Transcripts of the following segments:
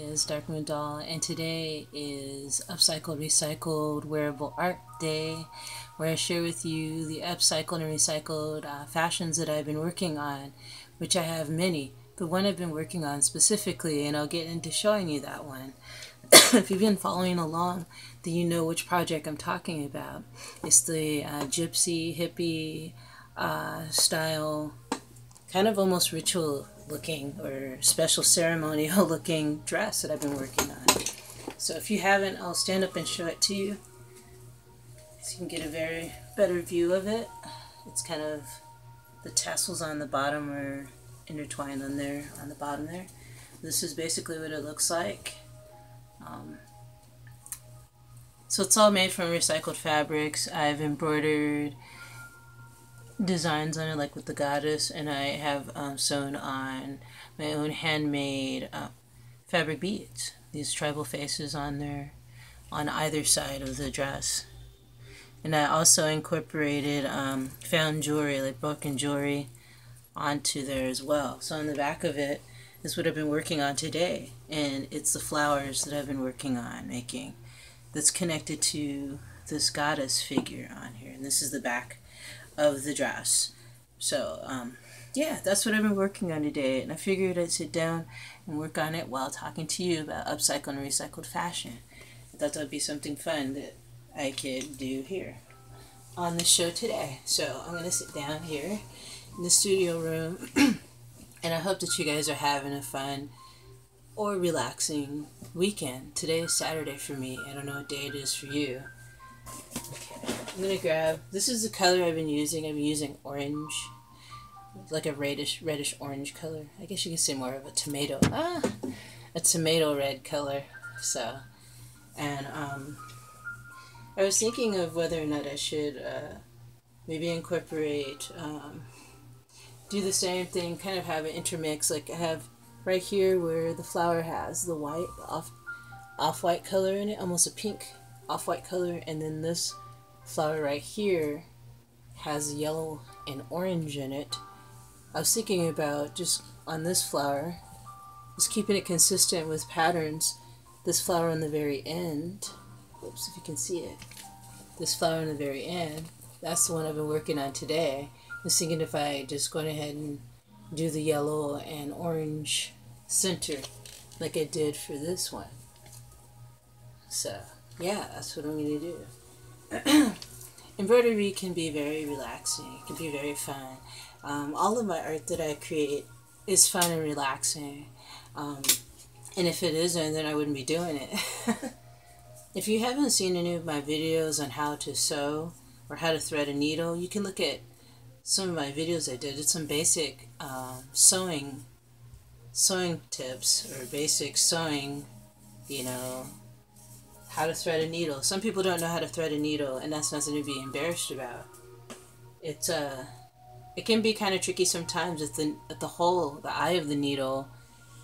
is Dark Moon Doll, and today is Upcycled Recycled Wearable Art Day, where I share with you the upcycled and recycled fashions that I've been working on, which I have many, but one I've been working on specifically, and I'll get into showing you that one. If you've been following along, then you know which project I'm talking about. It's the Gypsy Hippie style, kind of almost ritual looking or special ceremonial looking dress that I've been working on. So if you haven't, I'll stand up and show it to you so you can get a very better view of it. It's kind of, the tassels on the bottom are intertwined on there, on the bottom there. This is basically what it looks like. So it's all made from recycled fabrics. I've embroidered designs on it, like with the goddess, and I have sewn on my own handmade fabric beads, these tribal faces on there on either side of the dress. And I also incorporated found jewelry, like broken jewelry, onto there as well. So on the back of it is what I've been working on today, and it's the flowers that I've been working on making that's connected to this goddess figure on here, and this is the back of the dress. So yeah, that's what I've been working on today, and I figured I'd sit down and work on it while talking to you about upcycled and recycled fashion. I thought that would be something fun that I could do here on the show today. So I'm going to sit down here in the studio room and I hope that you guys are having a fun or relaxing weekend. Today is Saturday for me. I don't know what day it is for you. Okay, I'm going to grab, this is the color I've been using. I've been using orange, like a reddish orange color. I guess you can say more of a tomato red color. So, and I was thinking of whether or not I should maybe incorporate, do the same thing, kind of have it intermix, like I have right here where the flower has the white, off-white color in it, almost a pink off-white color, and then this flower right here has yellow and orange in it. I was thinking about just on this flower, just keeping it consistent with patterns. This flower on the very end, oops, if you can see it, this flower on the very end, that's the one I've been working on today. I was thinking if I just go ahead and do the yellow and orange center like I did for this one. So yeah, that's what I'm going to do. Embroidery can be very relaxing. It can be very fun. All of my art that I create is fun and relaxing. And if it isn't, then I wouldn't be doing it. If you haven't seen any of my videos on how to sew or how to thread a needle, you can look at some of my videos I did. It's some basic sewing tips, or basic sewing, you know, how to thread a needle. Some people don't know how to thread a needle, and that's nothing to be embarrassed about. It can be kind of tricky sometimes if the eye of the needle,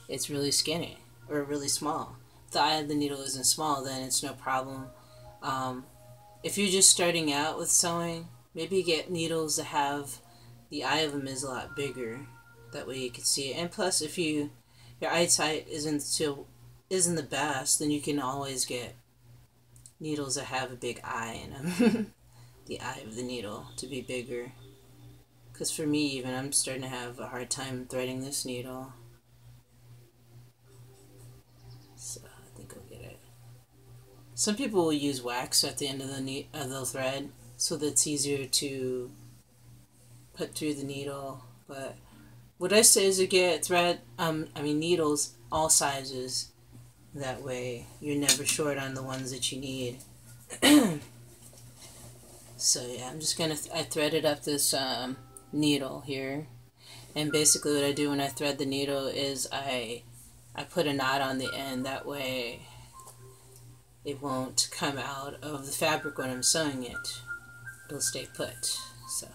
it's really skinny or really small. If the eye of the needle isn't small, then it's no problem. If you're just starting out with sewing, maybe get needles that have the eye of them is a lot bigger. That way you can see it. And plus, if your eyesight isn't the best, then you can always get needles that have a big eye in them. The eye of the needle to be bigger. Because for me, even, I'm starting to have a hard time threading this needle. So I think I'll get it. Some people will use wax at the end of the thread, so that it's easier to put through the needle. But what I say is to get needles all sizes. That way you're never short on the ones that you need. So yeah, I'm just gonna I threaded up this needle here, and basically what I do when I thread the needle is I put a knot on the end. That way it won't come out of the fabric when I'm sewing it. It'll stay put. So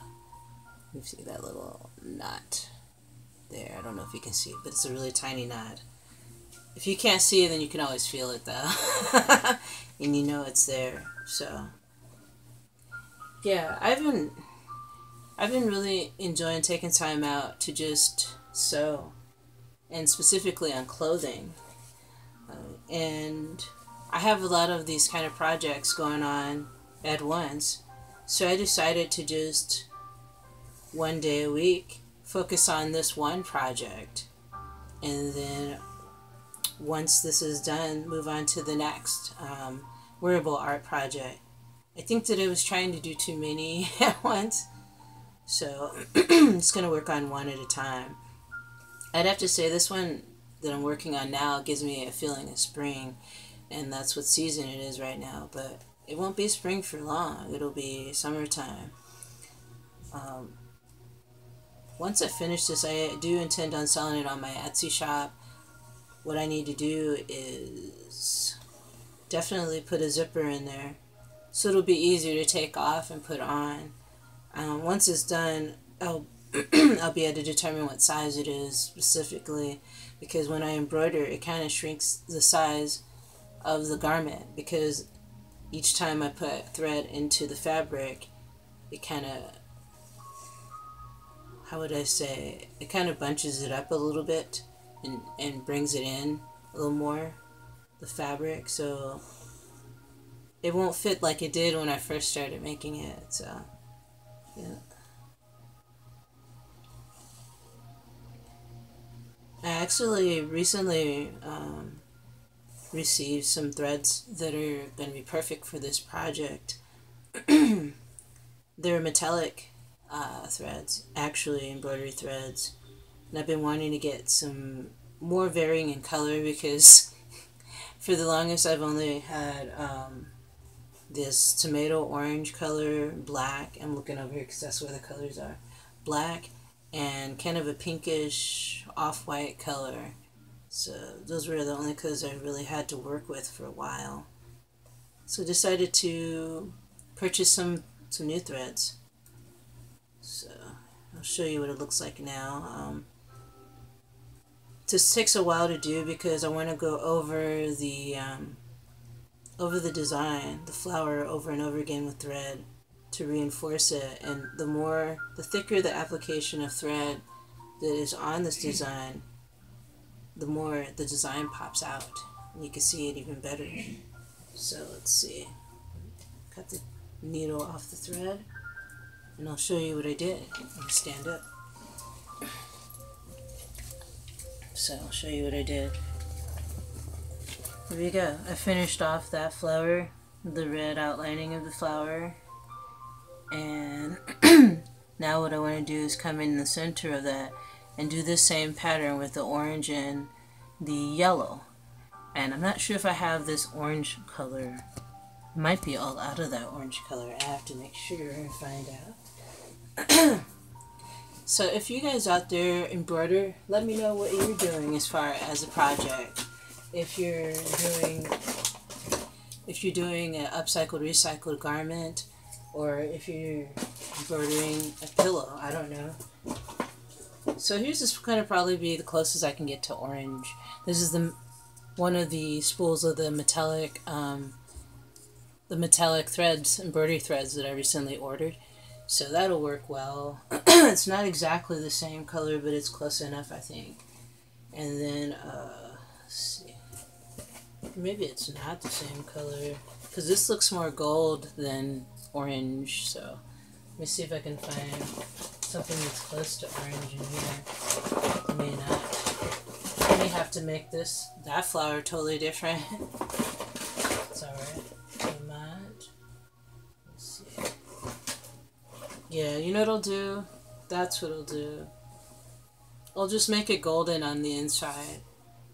you see that little knot there. I don't know if you can see it, but it's a really tiny knot. If you can't see it, then you can always feel it though. And you know it's there. So yeah, I've been really enjoying taking time out to just sew, and specifically on clothing. And I have a lot of these kind of projects going on at once. So I decided to just one day a week focus on this one project. And then once this is done, move on to the next wearable art project. I think that I was trying to do too many at once. So I'm just going to work on one at a time. I'd have to say this one that I'm working on now gives me a feeling of spring. And that's what season it is right now. But it won't be spring for long. It'll be summertime. Once I finish this, I do intend on selling it on my Etsy shop. What I need to do is definitely put a zipper in there so it'll be easier to take off and put on. Once it's done, I'll be able to determine what size it is specifically, because when I embroider, it kind of shrinks the size of the garment, because each time I put thread into the fabric, it kind of, how would I say, it kind of bunches it up a little bit and brings it in a little more, the fabric, so it won't fit like it did when I first started making it. So yeah, I actually recently received some threads that are going to be perfect for this project. They're metallic threads, actually embroidery threads, and I've been wanting to get some more varying in color, because for the longest I've only had this tomato orange color, black, I'm looking over here because that's where the colors are, black, and kind of a pinkish off-white color. So those were the only colors I really had to work with for a while. So I decided to purchase some new threads. So I'll show you what it looks like now. This takes a while to do because I want to go over the design, the flower, over and over again with thread to reinforce it. And the thicker the application of thread that is on this design, the more the design pops out, and you can see it even better. So let's see, cut the needle off the thread, and I'll show you what I did. Let me stand up. So I'll show you what I did. Here we go. I finished off that flower, the red outlining of the flower, and now what I want to do is come in the center of that and do this same pattern with the orange and the yellow. And I'm not sure if I have this orange color. It might be all out of that orange color. I have to make sure and find out. So if you guys out there embroider, let me know what you're doing as far as a project. If you're doing an upcycled, recycled garment, or if you're embroidering a pillow, I don't know. So here's this going to probably be the closest I can get to orange. This is one of the spools of the metallic threads, embroidery threads that I recently ordered. So that'll work well. It's not exactly the same color, but it's close enough, I think. And then, let's see. Maybe it's not the same color, because this looks more gold than orange. So let me see if I can find something that's close to orange in here. I may not. I may have to make that flower totally different. It's alright. Let's see. Yeah, you know what I'll do? That's what I'll do. I'll just make it golden on the inside.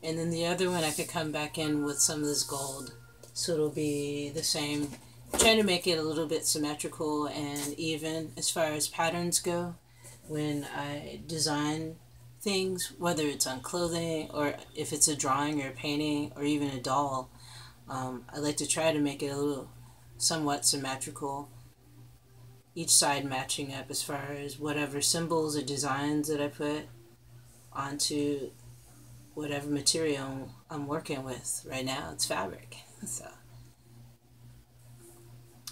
And then the other one I could come back in with some of this gold. So it'll be the same. I'm trying to make it a little bit symmetrical and even as far as patterns go. When I design things, whether it's on clothing or if it's a drawing or a painting or even a doll, I like to try to make it a little somewhat symmetrical. Each side matching up as far as whatever symbols or designs that I put onto whatever material I'm working with. Right now it's fabric. So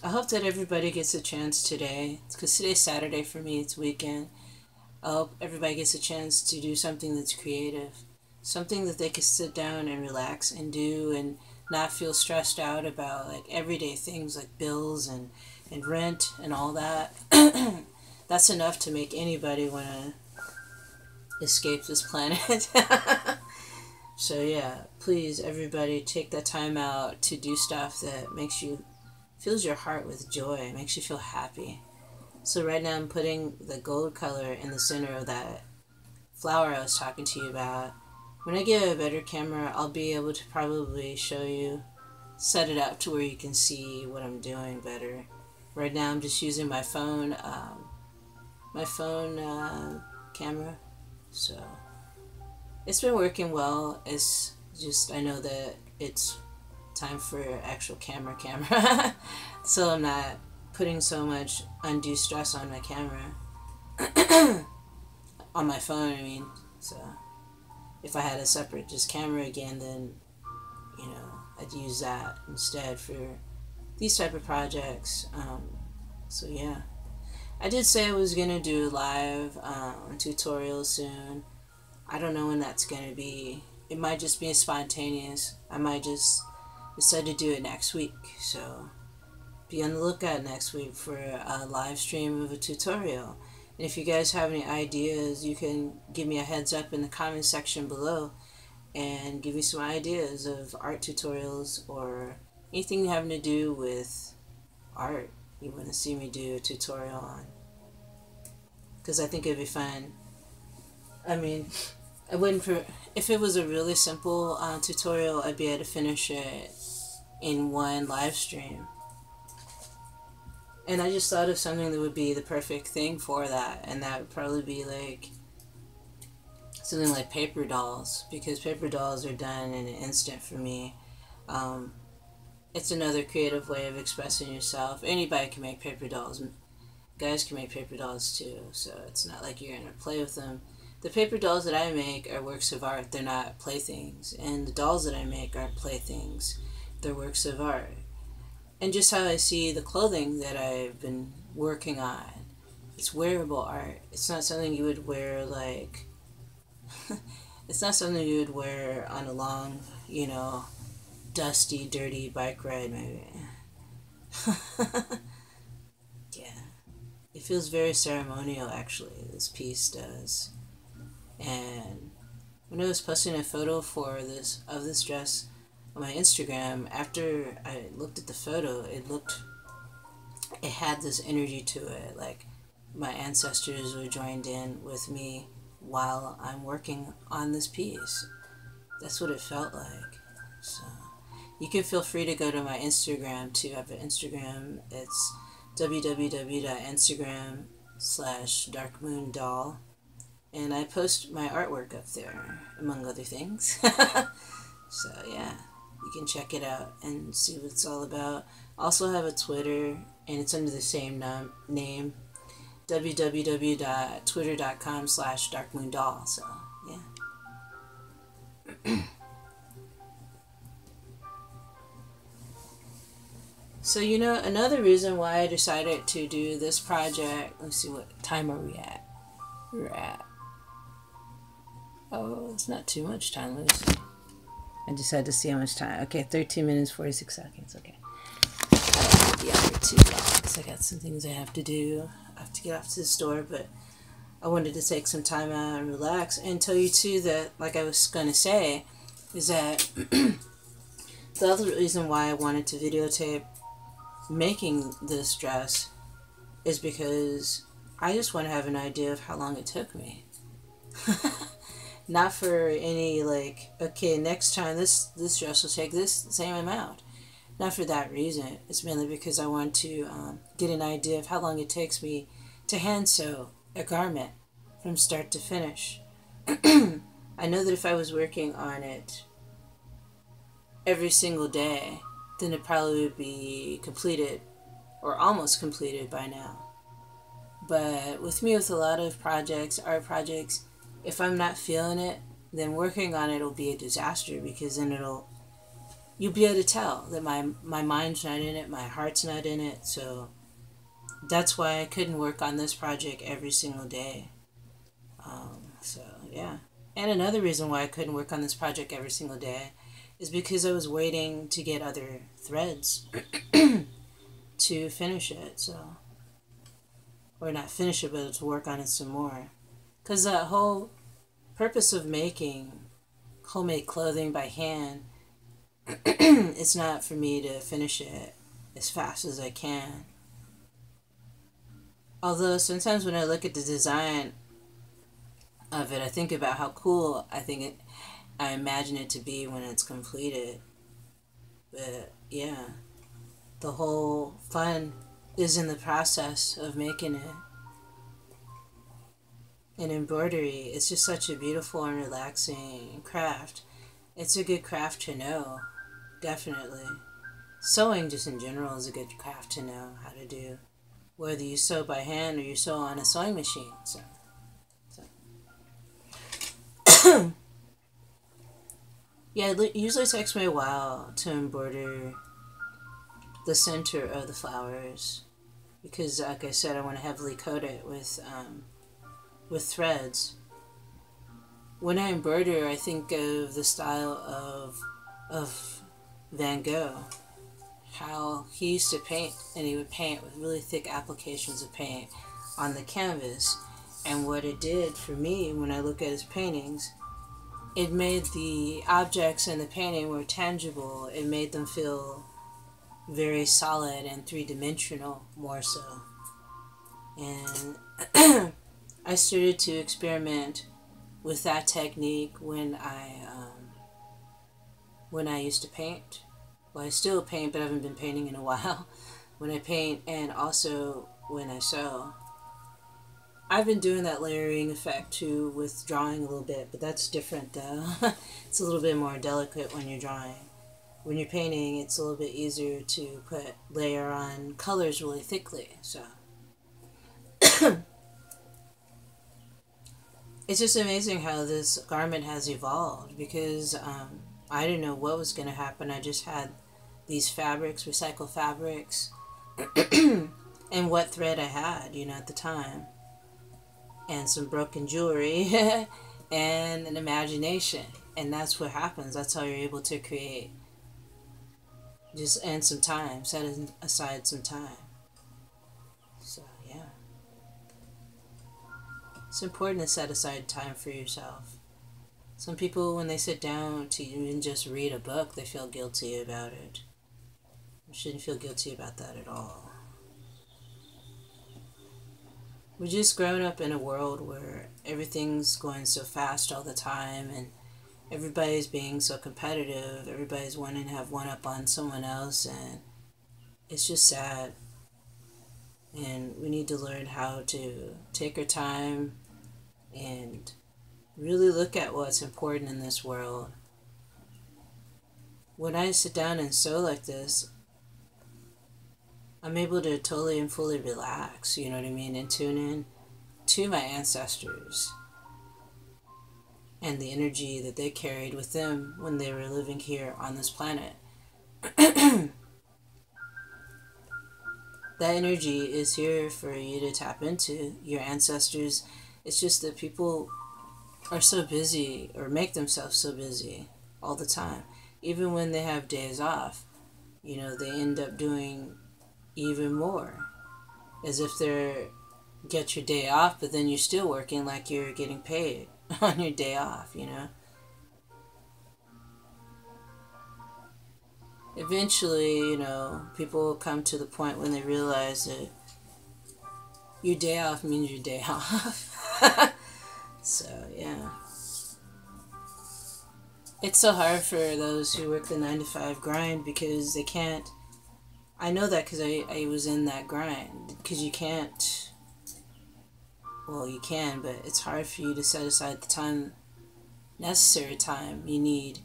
I hope that everybody gets a chance today, because today's Saturday for me, it's weekend. I hope everybody gets a chance to do something that's creative, something that they could sit down and relax and do and not feel stressed out about like everyday things like bills and rent and all that. That's enough to make anybody want to escape this planet. So yeah, please everybody take that time out to do stuff that fills your heart with joy, makes you feel happy. So right now I'm putting the gold color in the center of that flower I was talking to you about. When I get a better camera, I'll be able to probably show you, set it up to where you can see what I'm doing better. Right now I'm just using my phone camera, so it's been working well. It's just, I know that it's time for actual camera. So I'm not putting so much undue stress on my camera. On my phone, I mean. So if I had a separate just camera again, then, you know, I'd use that instead for these type of projects. So yeah. I did say I was going to do a live tutorial soon. I don't know when that's going to be. It might just be spontaneous. I might just decide to do it next week. So be on the lookout next week for a live stream of a tutorial. And if you guys have any ideas, you can give me a heads up in the comment section below and give me some ideas of art tutorials or anything having to do with art you want to see me do a tutorial on. Because I think it'd be fun. I mean, I wouldn't, if it was a really simple tutorial, I'd be able to finish it in one live stream. And I just thought of something that would be the perfect thing for that, and that would probably be like something like paper dolls, because paper dolls are done in an instant for me. It's another creative way of expressing yourself. Anybody can make paper dolls. Guys can make paper dolls too, so it's not like you're going to play with them. The paper dolls that I make are works of art. They're not playthings. And the dolls that I make aren't playthings. They're works of art. And just how I see the clothing that I've been working on, it's wearable art. It's not something you would wear like... it's not something you would wear on a long, you know, dusty, dirty bike ride, maybe. Yeah. It feels very ceremonial, actually, this piece does. And when I was posting a photo for this dress on my Instagram, after I looked at the photo, it had this energy to it, like my ancestors were joined in with me while I'm working on this piece. That's what it felt like. So you can feel free to go to my Instagram too. I have an Instagram. It's www.instagram.com/darkmoondoll. And I post my artwork up there, among other things. So yeah, you can check it out and see what it's all about. Also have a Twitter, and it's under the same name, www.twitter.com/darkmoondoll. So yeah. So, you know, another reason why I decided to do this project, let's see, what time are we at? We're at, oh, it's not too much time. Let me see. I just had to see how much time. Okay, 13 minutes, 46 seconds. Okay. I don't want to be out here too long because I got some things I have to do. I have to get off to the store, but I wanted to take some time out and relax and tell you too that, like I was going to say, is that the other reason why I wanted to videotape making this dress is because I just want to have an idea of how long it took me. Not for any like, okay, next time this dress will take this same amount. Not for that reason. It's mainly because I want to get an idea of how long it takes me to hand sew a garment from start to finish. I know that if I was working on it every single day, then it probably would be completed or almost completed by now. But with me, with a lot of projects, art projects, if I'm not feeling it, then working on it will be a disaster, because then you'll be able to tell that my mind's not in it, my heart's not in it. So that's why I couldn't work on this project every single day. So yeah. And another reason why I couldn't work on this project every single day is because I was waiting to get other threads to finish it, so, or not finish it, but to work on it some more. Because the whole purpose of making homemade clothing by hand, it's not for me to finish it as fast as I can. Although sometimes when I look at the design of it, I think about how cool I imagine it to be when it's completed. But yeah, the whole fun is in the process of making it. And embroidery is just such a beautiful and relaxing craft. It's a good craft to know, definitely. Sewing just in general is a good craft to know how to do, whether you sew by hand or you sew on a sewing machine. So. Yeah, it usually takes me a while to embroider the center of the flowers because, like I said, I want to heavily coat it with threads. When I embroider, I think of the style of Van Gogh, how he used to paint, and he would paint with really thick applications of paint on the canvas. And what it did for me when I look at his paintings, it made the objects in the painting more tangible. It made them feel very solid and three-dimensional more so. And I started to experiment with that technique when I used to paint. Well, I still paint, but I haven't been painting in a while. When I paint and also when I sew. I've been doing that layering effect too with drawing a little bit, but that's different though. It's a little bit more delicate when you're drawing. When you're painting, it's a little bit easier to layer on colors really thickly. So it's just amazing how this garment has evolved because I didn't know what was going to happen. I just had these fabrics, recycled fabrics, and what thread I had, at the time. And some broken jewelry and an imagination. And that's what happens. That's how you're able to create. And some time. Set aside some time. So, yeah. It's important to set aside time for yourself. Some people, when they sit down to even just read a book, they feel guilty about it. You shouldn't feel guilty about that at all. We're just growing up in a world where everything's going so fast all the time and everybody's being so competitive. Everybody's wanting to have one up on someone else, and it's just sad. And we need to learn how to take our time and really look at what's important in this world. When I sit down and sew like this, I'm able to totally and fully relax, you know what I mean, and tune in to my ancestors and the energy that they carried with them when they were living here on this planet. That energy is here for you to tap into, your ancestors. It's just that people are so busy, or make themselves so busy all the time. Even when they have days off, they end up doing even more, as if they're get your day off, but then you're still working like you're getting paid on your day off. Eventually, people will come to the point when they realize that your day off means your day off. So yeah, it's so hard for those who work the 9-to-5 grind because they can't. I know that because I was in that grind. Because you can't, well, you can, but it's hard for you to set aside the necessary time you need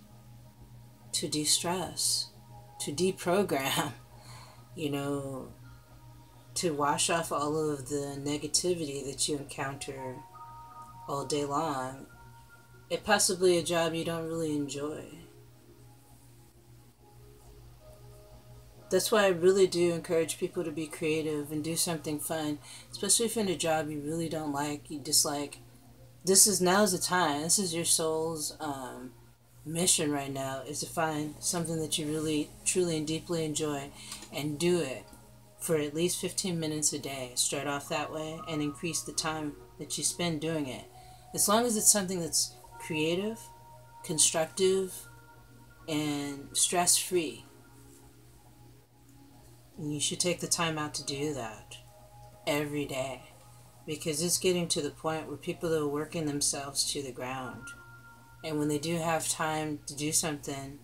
to de-stress, to deprogram, to wash off all of the negativity that you encounter all day long. It's possibly a job you don't really enjoy. That's why I really do encourage people to be creative and do something fun, especially if in a job you really don't like, you dislike. now's the time. This is your soul's mission right now, is to find something that you really, truly, and deeply enjoy, and do it for at least 15 minutes a day. Start off that way and increase the time that you spend doing it. As long as it's something that's creative, constructive, and stress-free, you should take the time out to do that every day, because it's getting to the point where people are working themselves to the ground. And when they do have time to do something,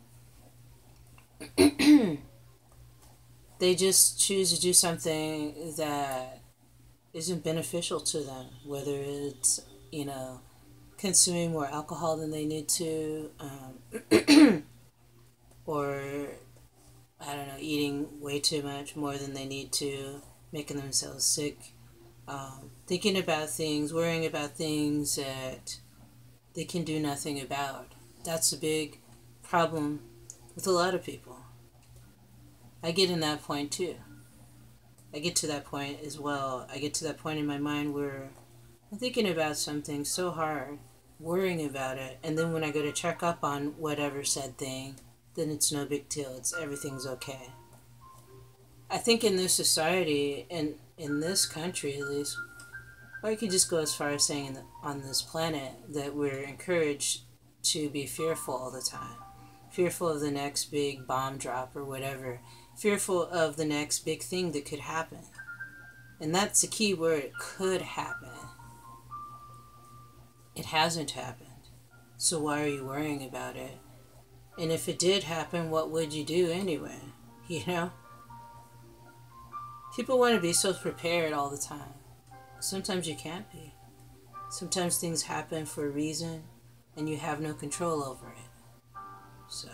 they just choose to do something that isn't beneficial to them, whether it's, consuming more alcohol than they need to, or, I don't know, eating way too much, more than they need to, making themselves sick, thinking about things, worrying about things that they can do nothing about. That's a big problem with a lot of people. I get in that point too. I get to that point as well. I get to that point in my mind where I'm thinking about something so hard, worrying about it, and then when I go to check up on whatever said thing, then it's no big deal. Everything's okay. I think in this society, and in this country at least, or you could just go as far as saying on this planet, that we're encouraged to be fearful all the time. Fearful of the next big bomb drop or whatever. Fearful of the next big thing that could happen. And that's the key word, it could happen. It hasn't happened. So why are you worrying about it? And if it did happen, what would you do anyway? People want to be so prepared all the time. Sometimes you can't be. Sometimes things happen for a reason and you have no control over it. So,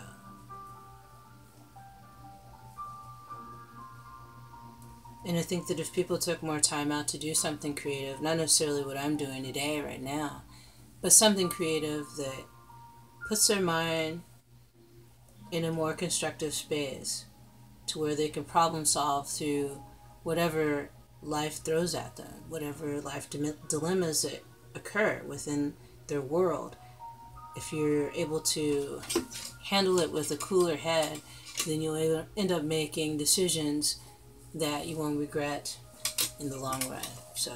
and I think that if people took more time out to do something creative, not necessarily what I'm doing today right now, but something creative that puts their mind in a more constructive space to where they can problem solve through whatever life throws at them, whatever life dilemmas that occur within their world. If you're able to handle it with a cooler head, then you'll end up making decisions that you won't regret in the long run. So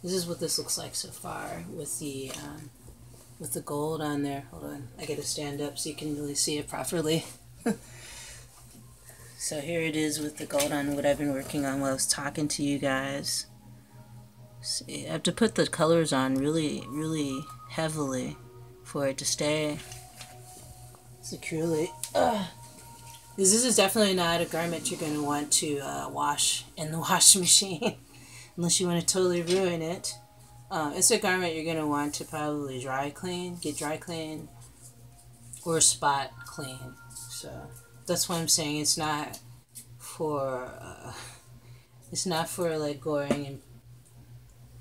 this is what this looks like so far with the gold on there. Hold on, I gotta stand up so you can really see it properly. So here it is with the gold on, what I've been working on while I was talking to you guys. See, I have to put the colors on really, really heavily for it to stay securely. This is definitely not a garment you're going to want to wash in the washing machine unless you want to totally ruin it. It's a garment you're going to want to probably get dry clean, or spot clean. So that's why I'm saying it's not for like going and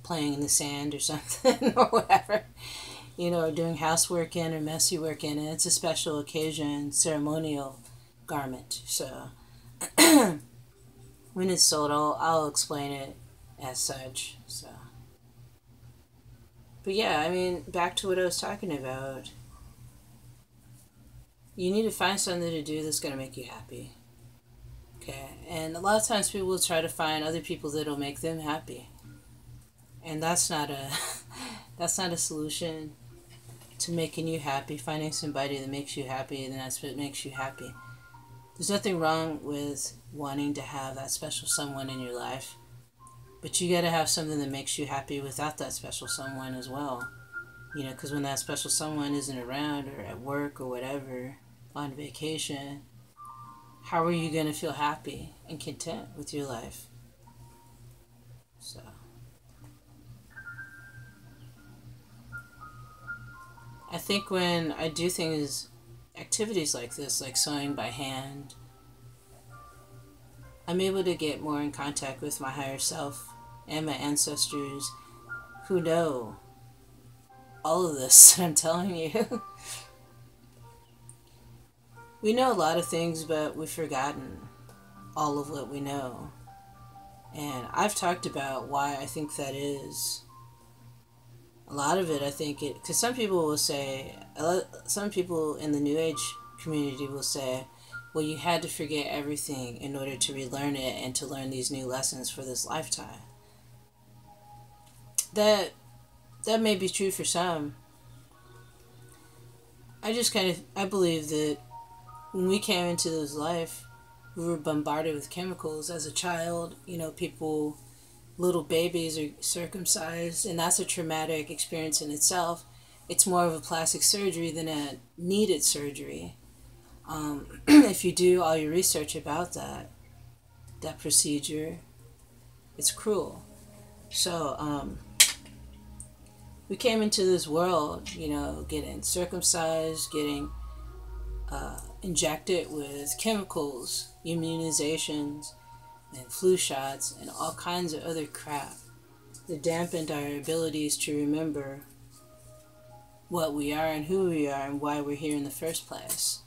playing in the sand or something or whatever, or doing housework in or messy work in it. It's a special occasion, ceremonial garment. So when it's sold, I'll explain it as such. So, but yeah, I mean, back to what I was talking about. You need to find something to do that's going to make you happy. Okay? And a lot of times people will try to find other people that'll make them happy. And that's not a solution to making you happy. Finding somebody that makes you happy, and that's what makes you happy. There's nothing wrong with wanting to have that special someone in your life. But you got to have something that makes you happy without that special someone as well. Because when that special someone isn't around or at work or whatever, on vacation, how are you going to feel happy and content with your life? So, I think when I do activities like this, like sewing by hand, I'm able to get more in contact with my higher self and my ancestors who know all of this that I'm telling you. We know a lot of things, but we've forgotten all of what we know. And I've talked about why I think that is. A lot of it, I think, because some people will say, some people in the New Age community will say, well, you had to forget everything in order to relearn it and to learn these new lessons for this lifetime. That may be true for some. I believe that when we came into this life, we were bombarded with chemicals as a child. You know, little babies are circumcised, and that's a traumatic experience in itself. It's more of a plastic surgery than a needed surgery. If you do all your research about that procedure, it's cruel. So, we came into this world, you know, getting circumcised, getting injected with chemicals, immunizations, and flu shots, and all kinds of other crap that dampened our abilities to remember what we are and who we are and why we're here in the first place.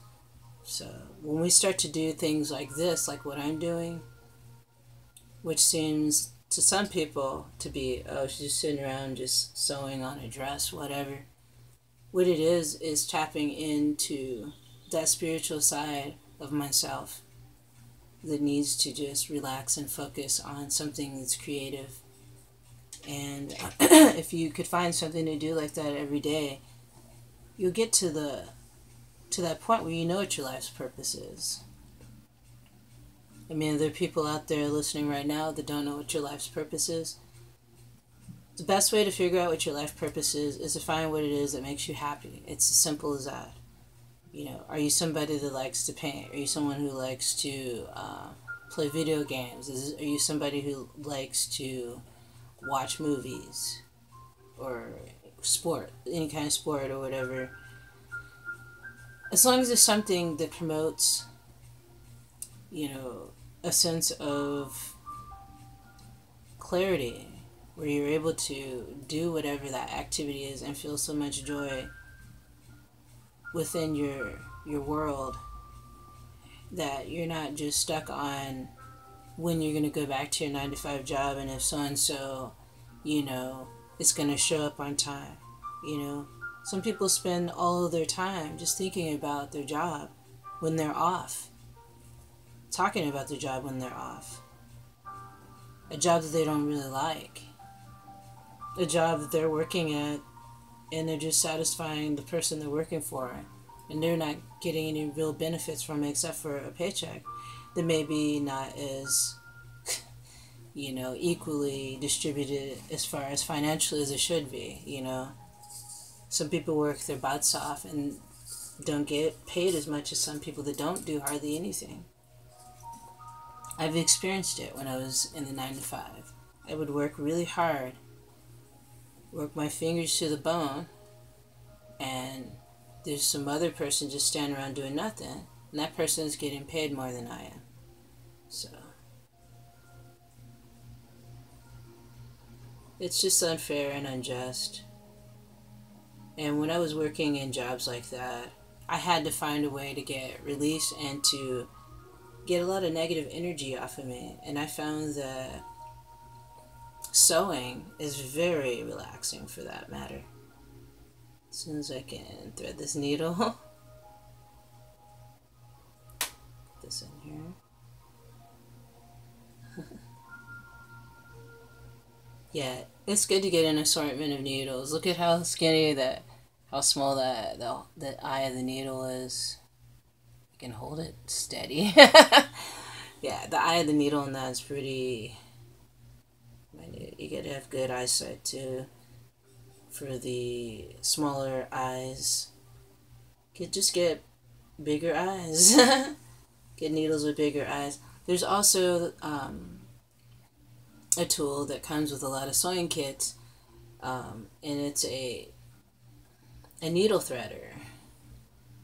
So when we start to do things like this, like what I'm doing, which seems to some people to be, oh, she's just sitting around just sewing on a dress, whatever. What it is tapping into that spiritual side of myself that needs to just relax and focus on something that's creative. And if you could find something to do like that every day, you'll get to that point where you know what your life's purpose is. I mean, there are people out there listening right now that don't know what your life's purpose is. The best way to figure out what your life purpose is to find what it is that makes you happy. It's as simple as that. You know, are you somebody that likes to paint? Are you someone who likes to play video games? Are you somebody who likes to watch movies or sport, any kind of sport or whatever? As long as it's something that promotes, you know, a sense of clarity, where you're able to do whatever that activity is and feel so much joy within your world that you're not just stuck on when you're going to go back to your 9-to-5 job, and if so-and-so, you know, is going to show up on time. You know, some people spend all of their time just thinking about their job when they're off, talking about their job when they're off, a job that they don't really like, a job that they're working at, and they're just satisfying the person they're working for, and they're not getting any real benefits from it except for a paycheck that may be not as, you know, equally distributed as far as financially as it should be. You know, some people work their butts off and don't get paid as much as some people that don't do hardly anything. I've experienced it when I was in the 9-to-5. I would work really hard, work my fingers to the bone, and there's some other person just standing around doing nothing, and that person is getting paid more than I am. So it's just unfair and unjust. And when I was working in jobs like that, I had to find a way to get release and to get a lot of negative energy off of me. And I found that sewing is very relaxing for that matter. As soon as I can thread this needle, put this in here. Yeah, it's good to get an assortment of needles. Look at how skinny how small the eye of the needle is. I can hold it steady. Yeah, the eye of the needle on that is pretty minute. You gotta have good eyesight too. For the smaller eyes, just get bigger eyes. Get needles with bigger eyes. There's also a tool that comes with a lot of sewing kits, and it's a needle threader,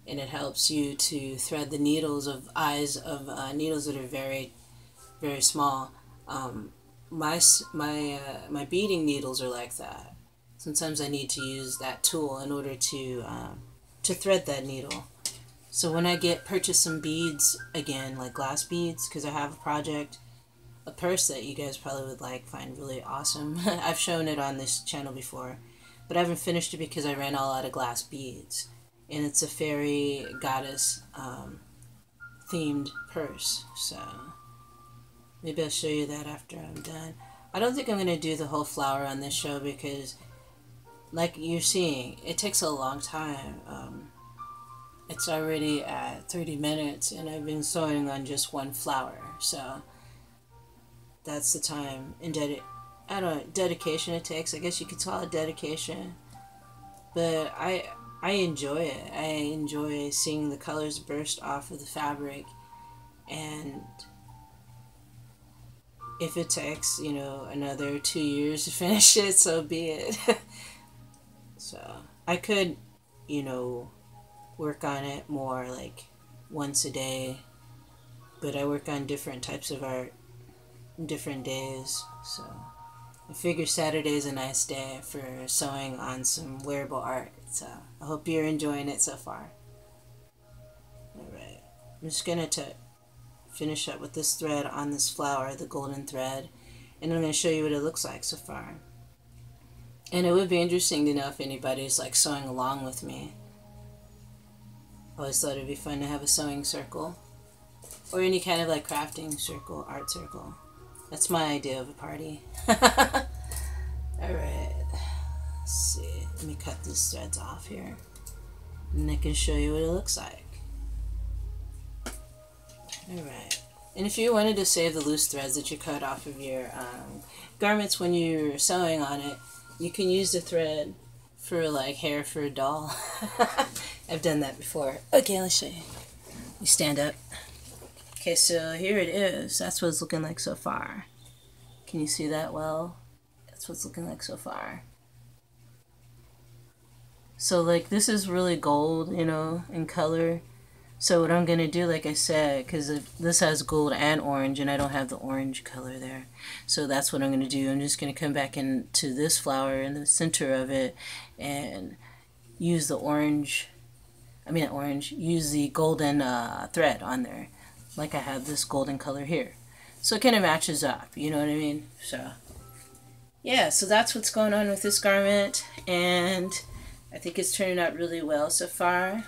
and it helps you to thread the needles of eyes of needles that are very, very small. My beading needles are like that. Sometimes I need to use that tool in order to thread that needle. So when I purchase some beads again, like glass beads, because I have a purse that you guys probably would find really awesome. I've shown it on this channel before. but I haven't finished it because I ran all out of glass beads. And it's a fairy goddess themed purse, so maybe I'll show you that after I'm done. I don't think I'm going to do the whole flower on this show because, like you're seeing, it takes a long time. It's already at 30 minutes and I've been sewing on just one flower, so that's the time and I don't know, dedication it takes. I guess you could call it dedication, but I enjoy it. I enjoy seeing the colors burst off of the fabric, and if it takes, you know, another 2 years to finish it, so be it. So I could, you know, work on it more like once a day, but I work on different types of art different days, so I figure Saturday's a nice day for sewing on some wearable art. So I hope you're enjoying it so far. Alright, I'm just gonna finish up with this thread on this flower, the golden thread, and I'm going to show you what it looks like so far. And it would be interesting to know if anybody's like sewing along with me. I always thought it'd be fun to have a sewing circle, or any kind of like crafting circle, art circle. That's my idea of a party. Alright, let's see, let me cut these threads off here and I can show you what it looks like. Alright, and if you wanted to save the loose threads that you cut off of your garments when you're sewing on it, you can use the thread for like hair for a doll. I've done that before. Okay, let's show you. You stand up. Okay, so here it is. That's what it's looking like so far. Can you see that well? That's what it's looking like so far. So like this is really gold, you know, in color. So what I'm going to do, like I said, because this has gold and orange, and I don't have the orange color there. So that's what I'm going to do. I'm just going to come back into this flower in the center of it and use the use the golden thread on there. Like I have this golden color here. So it kind of matches up, you know what I mean? So, yeah, so that's what's going on with this garment, and I think it's turning out really well so far.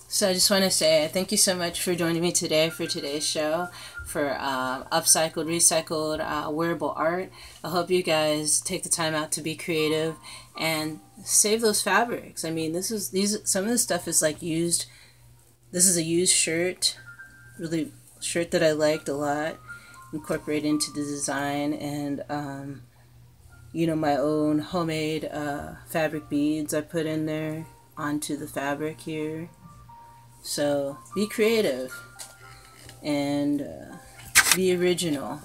So I just want to say thank you so much for joining me today for today's show for upcycled, recycled, wearable art. I hope you guys take the time out to be creative and save those fabrics. I mean, some of this stuff is like used. This is a used shirt, really shirt that I liked a lot, incorporate into the design, and you know, my own homemade fabric beads I put in there onto the fabric here. So be creative and be original.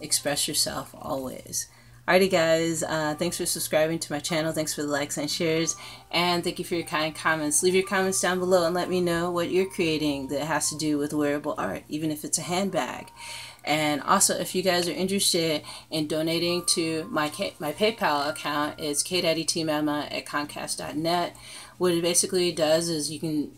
Express yourself always. Alrighty guys, thanks for subscribing to my channel. Thanks for the likes and shares, and thank you for your kind comments. Leave your comments down below and let me know what you're creating that has to do with wearable art, even if it's a handbag. And also, if you guys are interested in donating to my PayPal account, it's kdaddytmama@comcast.net. What it basically does is you can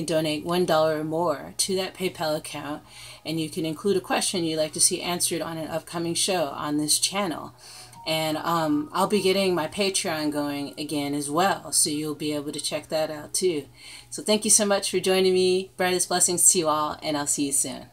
donate $1 or more to that PayPal account, and you can include a question you'd like to see answered on an upcoming show on this channel. And I'll be getting my Patreon going again as well, so you'll be able to check that out too. So thank you so much for joining me. Brightest blessings to you all, and I'll see you soon.